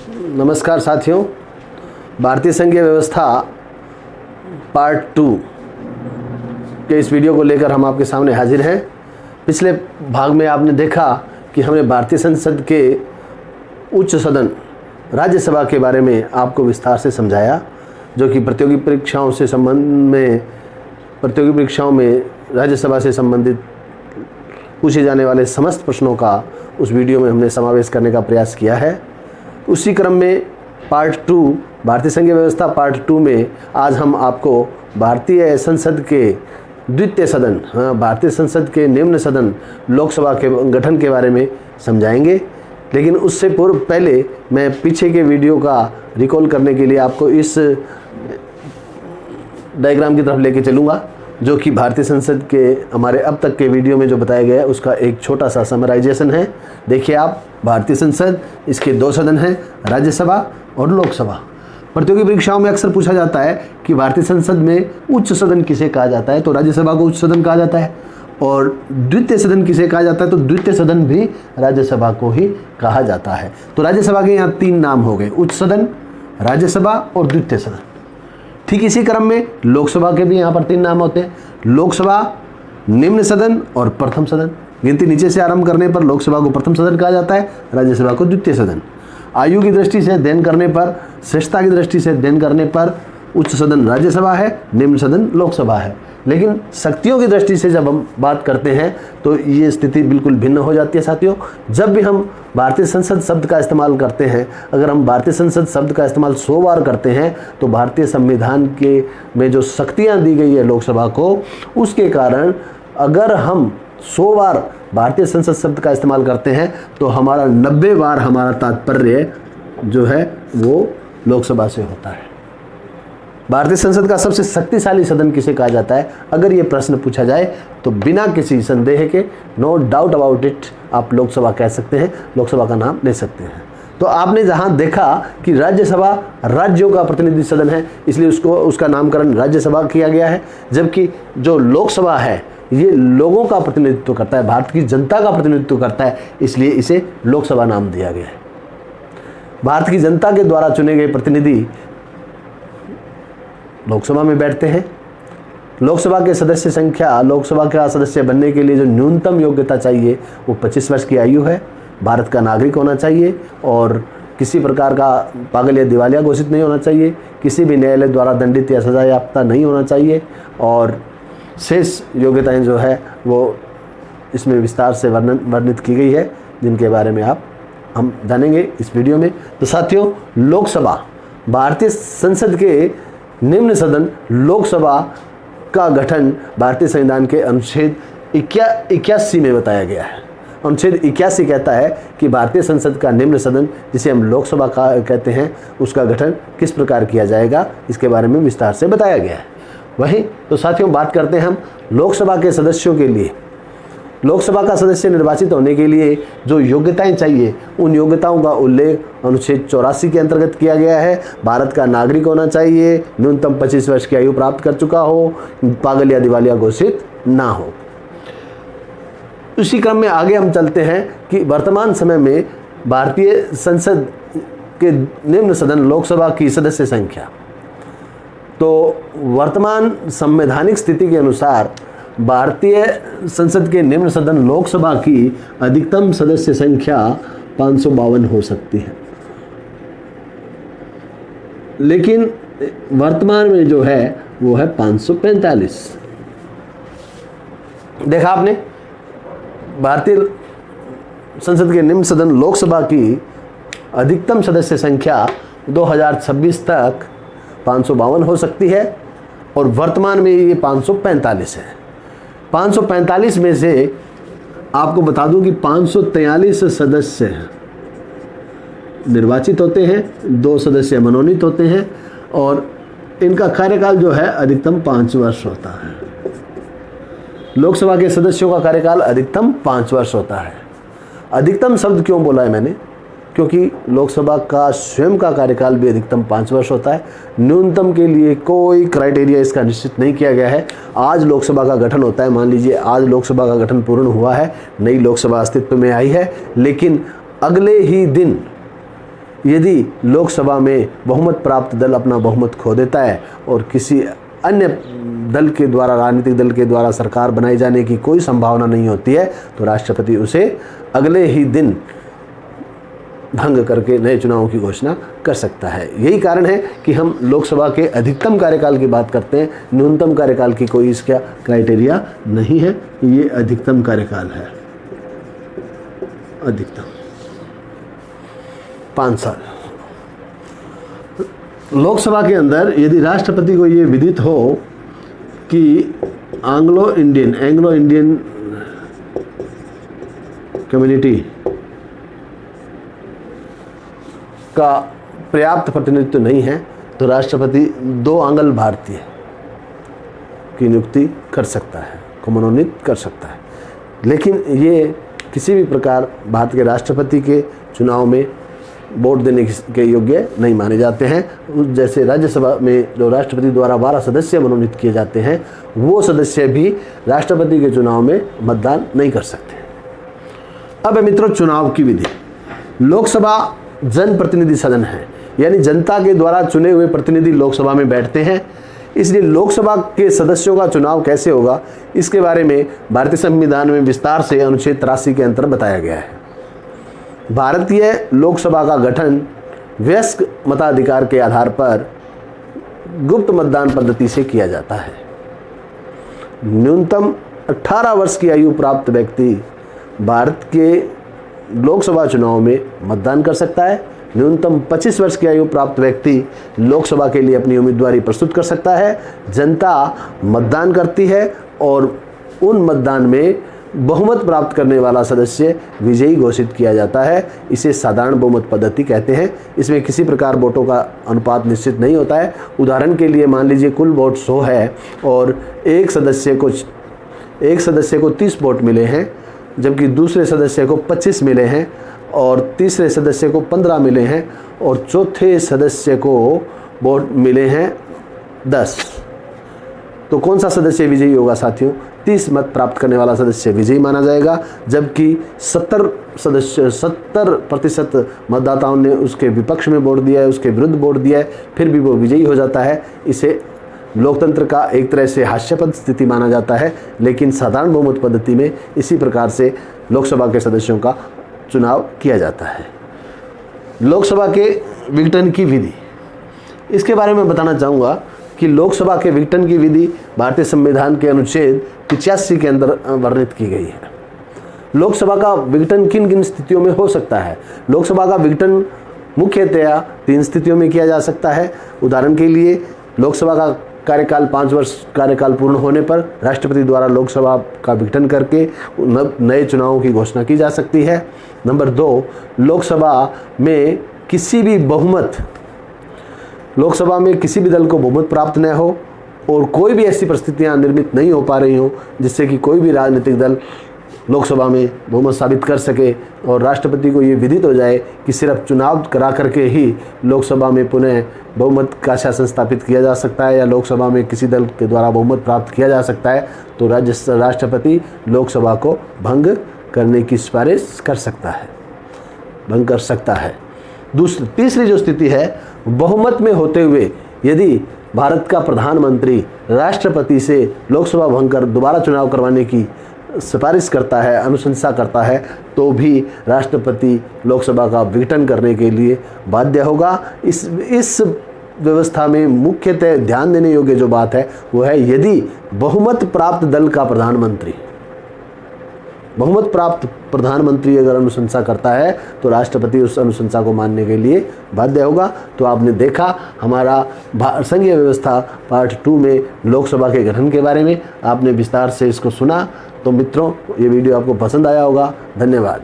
नमस्कार साथियों, भारतीय संघीय व्यवस्था पार्ट 2 के इस वीडियो को लेकर हम आपके सामने हाजिर हैं। पिछले भाग में आपने देखा कि हमने भारतीय संसद के उच्च सदन राज्यसभा के बारे में आपको विस्तार से समझाया, जो कि प्रतियोगी परीक्षाओं में राज्यसभा से संबंधित पूछे जाने वाले समस्त प्रश्नों का उस वीडियो में हमने समावेश करने का प्रयास किया है। उसी क्रम में पार्ट 2 भारतीय संघीय व्यवस्था पार्ट 2 में आज हम आपको भारतीय संसद के द्वितीय सदन, भारतीय संसद के निम्न सदन लोकसभा के गठन के बारे में समझाएंगे। लेकिन उससे पूर्व पहले मैं पीछे के वीडियो का रिकॉल करने के लिए आपको इस डायग्राम की तरफ लेके चलूँगा, जो कि भारतीय संसद के हमारे अब तक के वीडियो में जो बताया गया है उसका एक छोटा सा समराइजेशन है। देखिए आप, भारतीय संसद, इसके 2 सदन हैं, राज्यसभा और लोकसभा। प्रतियोगी परीक्षाओं में अक्सर पूछा जाता है कि भारतीय संसद में उच्च सदन किसे कहा जाता है, तो राज्यसभा को उच्च सदन कहा जाता है, और द्वितीय सदन किसे कहा जाता है, तो द्वितीय सदन भी राज्यसभा को ही कहा जाता है। तो राज्यसभा के यहाँ 3 नाम हो गए, उच्च सदन, राज्यसभा और द्वितीय सदन। ठीक इसी क्रम में लोकसभा के भी यहाँ पर 3 नाम होते हैं, लोकसभा, निम्न सदन और प्रथम सदन। गिनती नीचे से आरंभ करने पर लोकसभा को प्रथम सदन कहा जाता है, राज्यसभा को द्वितीय सदन। आयु की दृष्टि से अध्ययन करने पर, श्रेष्ठता की दृष्टि से अध्ययन करने पर उच्च सदन राज्यसभा है, निम्न सदन लोकसभा है। लेकिन शक्तियों की दृष्टि से जब हम बात करते हैं तो ये स्थिति बिल्कुल भिन्न हो जाती है साथियों। जब भी हम भारतीय संसद शब्द का इस्तेमाल करते हैं, अगर हम भारतीय संसद शब्द का इस्तेमाल 100 बार करते हैं तो भारतीय संविधान के में जो शक्तियां दी गई है लोकसभा को, उसके कारण अगर हम 100 बार भारतीय संसद शब्द का इस्तेमाल करते हैं तो हमारा 90 बार हमारा तात्पर्य जो है वो लोकसभा से होता है। भारतीय संसद का सबसे शक्तिशाली सदन किसे कहा जाता है, अगर ये प्रश्न पूछा जाए तो बिना किसी संदेह के, नो डाउट अबाउट इट, आप लोकसभा कह सकते हैं, लोकसभा का नाम ले सकते हैं। तो आपने जहां देखा कि राज्यसभा राज्यों का प्रतिनिधि सदन है, इसलिए उसका नामकरण राज्यसभा किया गया है, जबकि जो लोकसभा है ये लोगों का प्रतिनिधित्व करता है, भारत की जनता का प्रतिनिधित्व करता है, इसलिए इसे लोकसभा नाम दिया गया है। भारत की जनता के द्वारा चुने गए प्रतिनिधि लोकसभा में बैठते हैं। लोकसभा के सदस्य संख्या, लोकसभा का सदस्य बनने के लिए जो न्यूनतम योग्यता चाहिए वो 25 वर्ष की आयु है, भारत का नागरिक होना चाहिए और किसी प्रकार का पागल या दिवालिया घोषित नहीं होना चाहिए, किसी भी न्यायालय द्वारा दंडित या सजा याफ्ता नहीं होना चाहिए, और शेष योग्यताएं जो है वो इसमें विस्तार से वर्णित की गई है, जिनके बारे में हम जानेंगे इस वीडियो में। तो साथियों, लोकसभा, भारतीय संसद के निम्न सदन लोकसभा का गठन भारतीय संविधान के अनुच्छेद 81 में बताया गया है। अनुच्छेद 81 कहता है कि भारतीय संसद का निम्न सदन, जिसे हम लोकसभा कहते हैं, उसका गठन किस प्रकार किया जाएगा, इसके बारे में विस्तार से बताया गया है। वहीं तो साथियों, बात करते हैं हम लोकसभा के सदस्यों के लिए। लोकसभा का सदस्य निर्वाचित होने के लिए जो योग्यताएं चाहिए, उन योग्यताओं का उल्लेख अनुच्छेद 84 के अंतर्गत किया गया है। भारत का नागरिक होना चाहिए, न्यूनतम 25 वर्ष की आयु प्राप्त कर चुका हो, पागल या दिवालिया घोषित ना हो। उसी क्रम में आगे हम चलते हैं कि वर्तमान समय में भारतीय संसद के निम्न सदन लोकसभा की सदस्य संख्या, तो वर्तमान संवैधानिक स्थिति के अनुसार भारतीय संसद के निम्न सदन लोकसभा की अधिकतम सदस्य संख्या 552 हो सकती है। लेकिन वर्तमान में जो है वो है 545। देखा आपने, भारतीय संसद के निम्न सदन लोकसभा की अधिकतम सदस्य संख्या 2026 तक 552 हो सकती है, और वर्तमान में ये 545 है। 545 में से आपको बता दूं कि 543 सदस्य निर्वाचित होते हैं, 2 सदस्य मनोनीत होते हैं, और इनका कार्यकाल जो है अधिकतम 5 वर्ष होता है। लोकसभा के सदस्यों का कार्यकाल अधिकतम 5 वर्ष होता है। अधिकतम शब्द क्यों बोला है मैंने, क्योंकि लोकसभा का स्वयं का कार्यकाल भी अधिकतम 5 वर्ष होता है। न्यूनतम के लिए कोई क्राइटेरिया इसका निश्चित नहीं किया गया है। आज लोकसभा का गठन होता है, मान लीजिए आज लोकसभा का गठन पूर्ण हुआ है, नई लोकसभा अस्तित्व में आई है, लेकिन अगले ही दिन यदि लोकसभा में बहुमत प्राप्त दल अपना बहुमत खो देता है और किसी अन्य दल के द्वारा, राजनीतिक दल के द्वारा सरकार बनाई जाने की कोई संभावना नहीं होती है, तो राष्ट्रपति उसे अगले ही दिन भंग करके नए चुनावों की घोषणा कर सकता है। यही कारण है कि हम लोकसभा के अधिकतम कार्यकाल की बात करते हैं, न्यूनतम कार्यकाल की कोई इसका क्राइटेरिया नहीं है। ये अधिकतम कार्यकाल है, अधिकतम 5 साल। लोकसभा के अंदर यदि राष्ट्रपति को ये विदित हो कि एंग्लो इंडियन कम्युनिटी का पर्याप्त प्रतिनिधित्व नहीं है, तो राष्ट्रपति 2 आंग्ल भारतीय की नियुक्ति कर सकता है, को मनोनीत कर सकता है। लेकिन ये किसी भी प्रकार भारत के राष्ट्रपति के चुनाव में वोट देने के योग्य नहीं माने जाते हैं। जैसे राज्यसभा में जो राष्ट्रपति द्वारा 12 सदस्य मनोनीत किए जाते हैं, वो सदस्य भी राष्ट्रपति के चुनाव में मतदान नहीं कर सकते। अब है मित्रों चुनाव की विधि। लोकसभा जनप्रतिनिधि सदन है, यानी जनता के द्वारा चुने हुए प्रतिनिधि लोकसभा में बैठते हैं। इसलिए लोकसभा के सदस्यों का चुनाव कैसे होगा, इसके बारे में भारतीय संविधान में विस्तार से अनुच्छेद 83 के अंतर्गत बताया गया है। भारतीय लोकसभा का गठन वयस्क मताधिकार के आधार पर गुप्त मतदान पद्धति से किया जाता है। न्यूनतम 18 वर्ष की आयु प्राप्त व्यक्ति भारत के लोकसभा चुनाव में मतदान कर सकता है। न्यूनतम 25 वर्ष की आयु प्राप्त व्यक्ति लोकसभा के लिए अपनी उम्मीदवारी प्रस्तुत कर सकता है। जनता मतदान करती है और उन मतदान में बहुमत प्राप्त करने वाला सदस्य विजयी घोषित किया जाता है। इसे साधारण बहुमत पद्धति कहते हैं। इसमें किसी प्रकार वोटों का अनुपात निश्चित नहीं होता है। उदाहरण के लिए मान लीजिए कुल वोट 100 है और एक सदस्य को 30 वोट मिले हैं, जबकि दूसरे सदस्य को 25 मिले हैं और तीसरे सदस्य को 15 मिले हैं और चौथे सदस्य को वोट मिले हैं 10। तो कौन सा सदस्य विजयी होगा साथियों? 30 मत प्राप्त करने वाला सदस्य विजयी माना जाएगा, जबकि 70% मतदाताओं ने उसके विपक्ष में वोट दिया है, उसके विरुद्ध वोट दिया है, फिर भी वो विजयी हो जाता है। इसे लोकतंत्र का एक तरह से हास्यास्पद स्थिति माना जाता है, लेकिन साधारण बहुमत पद्धति में इसी प्रकार से लोकसभा के सदस्यों का चुनाव किया जाता है। लोकसभा के विघटन की विधि, इसके बारे में बताना चाहूँगा कि लोकसभा के विघटन की विधि भारतीय संविधान के अनुच्छेद 85 के अंदर वर्णित की गई है। लोकसभा का विघटन किन किन स्थितियों में हो सकता है? लोकसभा का विघटन मुख्यतया 3 स्थितियों में किया जा सकता है। उदाहरण के लिए लोकसभा का कार्यकाल 5 वर्ष कार्यकाल पूर्ण होने पर राष्ट्रपति द्वारा लोकसभा का विघटन करके नए चुनावों की घोषणा की जा सकती है। नंबर 2, लोकसभा में किसी भी दल को बहुमत प्राप्त न हो और कोई भी ऐसी परिस्थितियां निर्मित नहीं हो पा रही हो जिससे कि कोई भी राजनीतिक दल लोकसभा में बहुमत साबित कर सके और राष्ट्रपति को ये विदित हो जाए कि सिर्फ चुनाव करा करके ही लोकसभा में पुनः बहुमत का शासन स्थापित किया जा सकता है या लोकसभा में किसी दल के द्वारा बहुमत प्राप्त किया जा सकता है, तो राष्ट्रपति लोकसभा को भंग करने की सिफारिश कर सकता है, भंग कर सकता है। तीसरी जो स्थिति है, बहुमत में होते हुए यदि भारत का प्रधानमंत्री राष्ट्रपति से लोकसभा भंग कर दोबारा चुनाव करवाने की सिफारिश करता है, अनुशंसा करता है, तो भी राष्ट्रपति लोकसभा का विघटन करने के लिए बाध्य होगा। इस व्यवस्था में मुख्यतः ध्यान देने योग्य जो बात है वो है, यदि बहुमत प्राप्त प्रधानमंत्री अगर अनुशंसा करता है तो राष्ट्रपति उस अनुशंसा को मानने के लिए बाध्य होगा। तो आपने देखा हमारा संघीय व्यवस्था पार्ट 2 में लोकसभा के गठन के बारे में आपने विस्तार से इसको सुना। तो मित्रों, ये वीडियो आपको पसंद आया होगा। धन्यवाद।